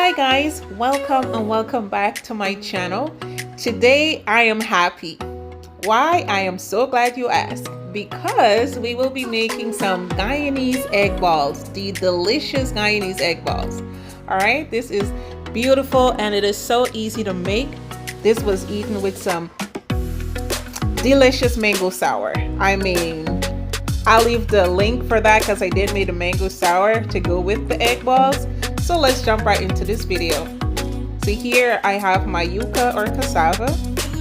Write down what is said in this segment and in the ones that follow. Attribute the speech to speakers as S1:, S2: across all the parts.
S1: Hi guys, welcome and welcome back to my channel. Today I am happy. Why? I am so glad you asked. Because we will be making some Guyanese egg balls, the delicious Guyanese egg balls. Alright, this is beautiful and it is so easy to make. This was eaten with some delicious mango sour. I mean, I'll leave the link for that because I did make a mango sour to go with the egg balls. So let's jump right into this video. So here I have my yuca or cassava.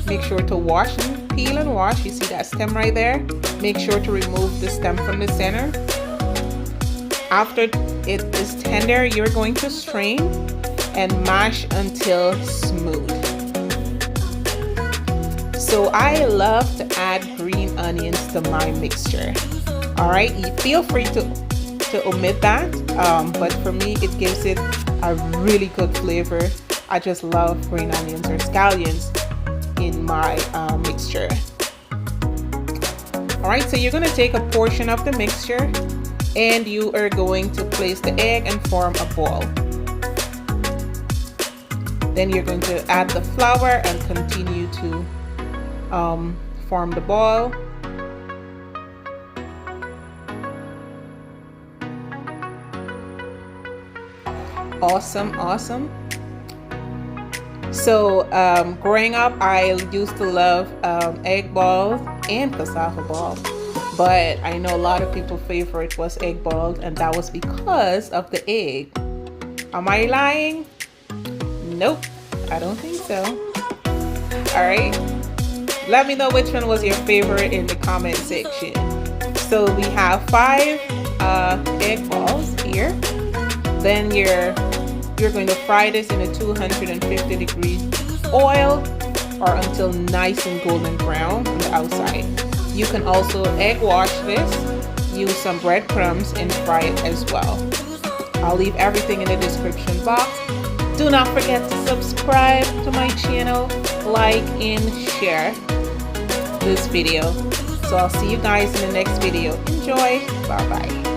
S1: Make sure to wash and peel and wash. You see that stem right there? Make sure to remove the stem from the center. After it is tender, you're going to strain and mash until smooth. So I love to add green onions to my mixture. All right, you feel free to omit that, but for me it gives it a really good flavor. I just love green onions or scallions in my mixture. All right, so you're going to take a portion of the mixture and you are going to place the egg and form a ball. Then you're going to add the flour and continue to form the ball. Awesome. So growing up, I used to love egg balls and cassava balls, but I know a lot of people's favorite was egg balls, and that was because of the egg. Am I lying? Nope, I don't think so. All right, let me know which one was your favorite in the comment section. So we have 5 egg balls here. Then you're going to fry this in a 250 degrees oil or until nice and golden brown on the outside. You can also egg wash this, use some breadcrumbs and fry it as well. I'll leave everything in the description box. Do not forget to subscribe to my channel, like and share this video. So I'll see you guys in the next video. Enjoy. Bye bye.